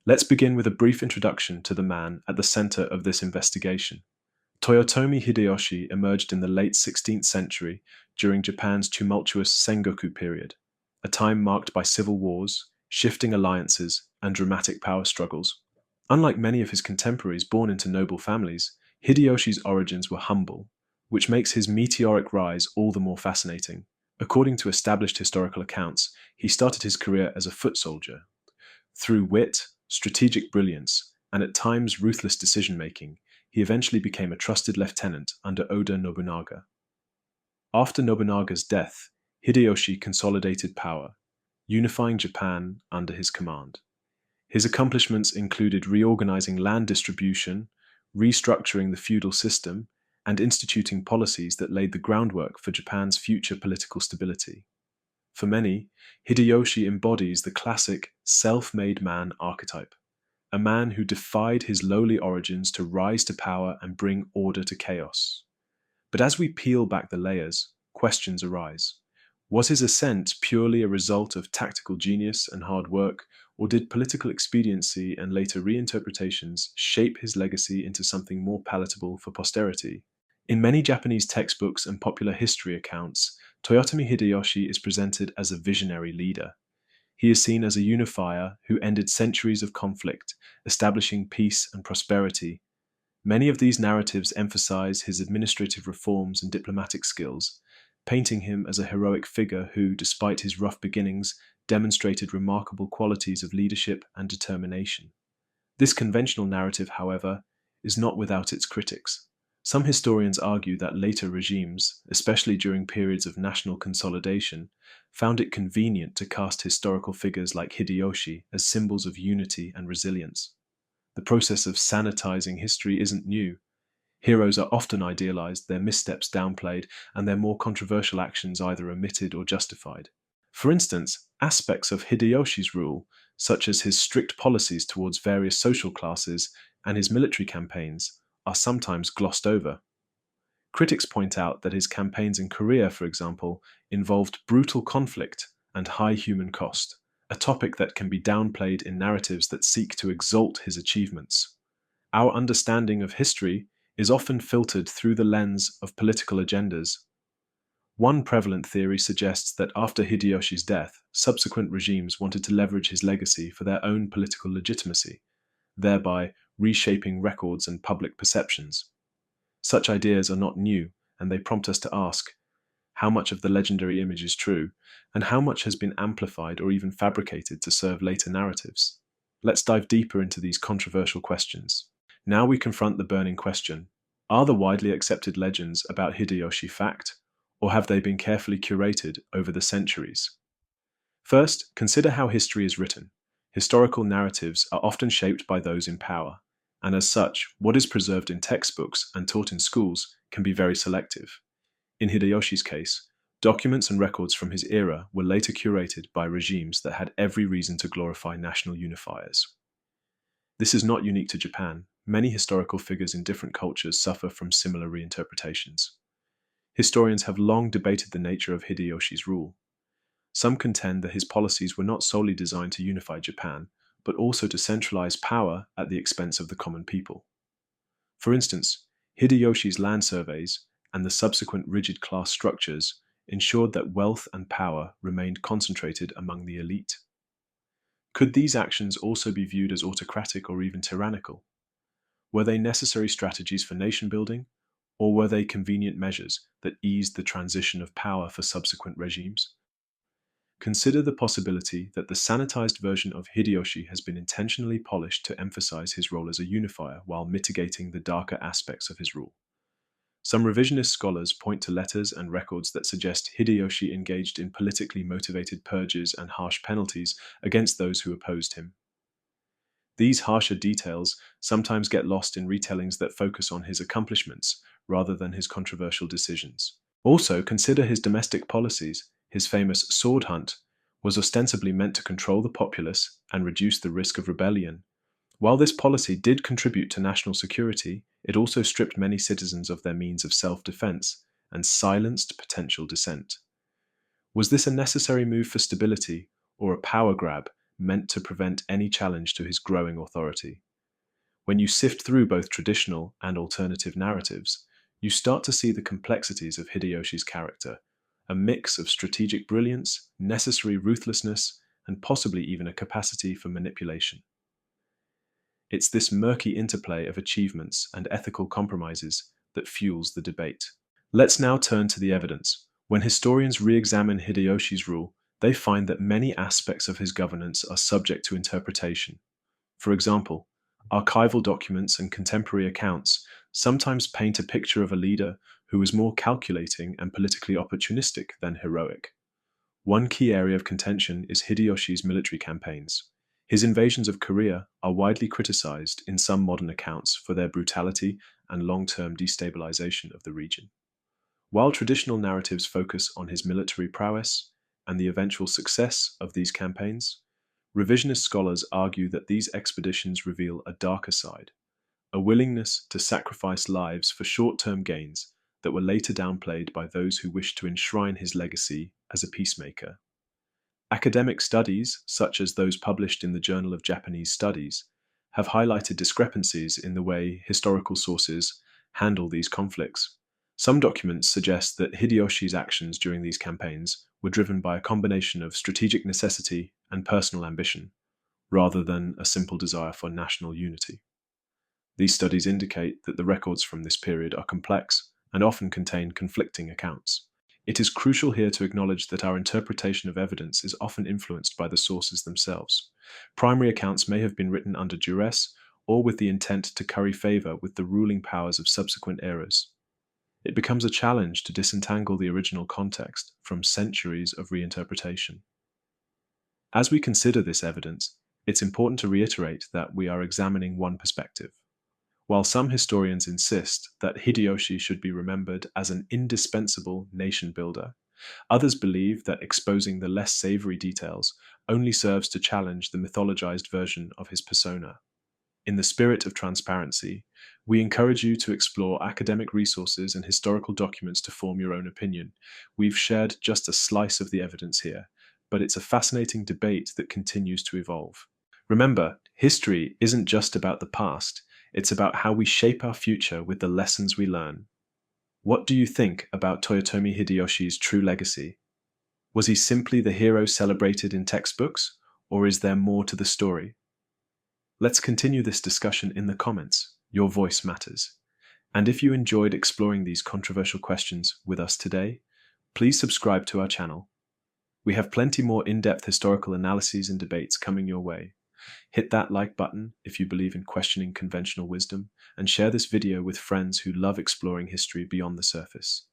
Let's begin with a brief introduction to the man at the center of this investigation. Toyotomi Hideyoshi emerged in the late 16th century during Japan's tumultuous Sengoku period, a time marked by civil wars, shifting alliances, and dramatic power struggles. Unlike many of his contemporaries born into noble families, Hideyoshi's origins were humble, which makes his meteoric rise all the more fascinating. According to established historical accounts, he started his career as a foot soldier. Through wit, strategic brilliance, and at times ruthless decision-making, he eventually became a trusted lieutenant under Oda Nobunaga. After Nobunaga's death, Hideyoshi consolidated power, unifying Japan under his command. His accomplishments included reorganizing land distribution, restructuring the feudal system, and instituting policies that laid the groundwork for Japan's future political stability. For many, Hideyoshi embodies the classic self-made man archetype, a man who defied his lowly origins to rise to power and bring order to chaos. But as we peel back the layers, questions arise. Was his ascent purely a result of tactical genius and hard work, or did political expediency and later reinterpretations shape his legacy into something more palatable for posterity? In many Japanese textbooks and popular history accounts, Toyotomi Hideyoshi is presented as a visionary leader. He is seen as a unifier who ended centuries of conflict, establishing peace and prosperity. Many of these narratives emphasize his administrative reforms and diplomatic skills, painting him as a heroic figure who, despite his rough beginnings, demonstrated remarkable qualities of leadership and determination. This conventional narrative, however, is not without its critics. Some historians argue that later regimes, especially during periods of national consolidation, found it convenient to cast historical figures like Hideyoshi as symbols of unity and resilience. The process of sanitizing history isn't new. Heroes are often idealized, their missteps downplayed, and their more controversial actions either omitted or justified. For instance, aspects of Hideyoshi's rule, such as his strict policies towards various social classes and his military campaigns, are sometimes glossed over. Critics point out that his campaigns in Korea, for example, involved brutal conflict and high human cost, a topic that can be downplayed in narratives that seek to exalt his achievements. Our understanding of history is often filtered through the lens of political agendas. One prevalent theory suggests that after Hideyoshi's death, subsequent regimes wanted to leverage his legacy for their own political legitimacy, thereby reshaping records and public perceptions. Such ideas are not new, and they prompt us to ask, how much of the legendary image is true, and how much has been amplified or even fabricated to serve later narratives? Let's dive deeper into these controversial questions. Now we confront the burning question: are the widely accepted legends about Hideyoshi fact, or have they been carefully curated over the centuries? First, consider how history is written. Historical narratives are often shaped by those in power, and as such, what is preserved in textbooks and taught in schools can be very selective. In Hideyoshi's case, documents and records from his era were later curated by regimes that had every reason to glorify national unifiers. This is not unique to Japan. Many historical figures in different cultures suffer from similar reinterpretations. Historians have long debated the nature of Hideyoshi's rule. Some contend that his policies were not solely designed to unify Japan, but also to centralize power at the expense of the common people. For instance, Hideyoshi's land surveys and the subsequent rigid class structures ensured that wealth and power remained concentrated among the elite. Could these actions also be viewed as autocratic or even tyrannical? Were they necessary strategies for nation building, or were they convenient measures that eased the transition of power for subsequent regimes? Consider the possibility that the sanitized version of Hideyoshi has been intentionally polished to emphasize his role as a unifier while mitigating the darker aspects of his rule. Some revisionist scholars point to letters and records that suggest Hideyoshi engaged in politically motivated purges and harsh penalties against those who opposed him. These harsher details sometimes get lost in retellings that focus on his accomplishments rather than his controversial decisions. Also, consider his domestic policies. His famous sword hunt was ostensibly meant to control the populace and reduce the risk of rebellion. While this policy did contribute to national security, it also stripped many citizens of their means of self-defense and silenced potential dissent. Was this a necessary move for stability or a power grab meant to prevent any challenge to his growing authority. When you sift through both traditional and alternative narratives, you start to see the complexities of Hideyoshi's character, a mix of strategic brilliance, necessary ruthlessness, and possibly even a capacity for manipulation. It's this murky interplay of achievements and ethical compromises that fuels the debate. Let's now turn to the evidence. When historians re-examine Hideyoshi's rule, they find that many aspects of his governance are subject to interpretation. For example, archival documents and contemporary accounts sometimes paint a picture of a leader who was more calculating and politically opportunistic than heroic. One key area of contention is Hideyoshi's military campaigns. His invasions of Korea are widely criticized in some modern accounts for their brutality and long-term destabilization of the region. While traditional narratives focus on his military prowess and the eventual success of these campaigns, revisionist scholars argue that these expeditions reveal a darker side, a willingness to sacrifice lives for short-term gains that were later downplayed by those who wished to enshrine his legacy as a peacemaker. Academic studies, such as those published in the Journal of Japanese Studies, have highlighted discrepancies in the way historical sources handle these conflicts. Some documents suggest that Hideyoshi's actions during these campaigns were driven by a combination of strategic necessity and personal ambition, rather than a simple desire for national unity. These studies indicate that the records from this period are complex and often contain conflicting accounts. It is crucial here to acknowledge that our interpretation of evidence is often influenced by the sources themselves. Primary accounts may have been written under duress or with the intent to curry favor with the ruling powers of subsequent eras. It becomes a challenge to disentangle the original context from centuries of reinterpretation. As we consider this evidence, it's important to reiterate that we are examining one perspective. While some historians insist that Hideyoshi should be remembered as an indispensable nation builder, others believe that exposing the less savory details only serves to challenge the mythologized version of his persona. In the spirit of transparency, we encourage you to explore academic resources and historical documents to form your own opinion. We've shared just a slice of the evidence here, but it's a fascinating debate that continues to evolve. Remember, history isn't just about the past, it's about how we shape our future with the lessons we learn. What do you think about Toyotomi Hideyoshi's true legacy? Was he simply the hero celebrated in textbooks, or is there more to the story? Let's continue this discussion in the comments. Your voice matters. And if you enjoyed exploring these controversial questions with us today, please subscribe to our channel. We have plenty more in-depth historical analyses and debates coming your way. Hit that like button if you believe in questioning conventional wisdom, and share this video with friends who love exploring history beyond the surface.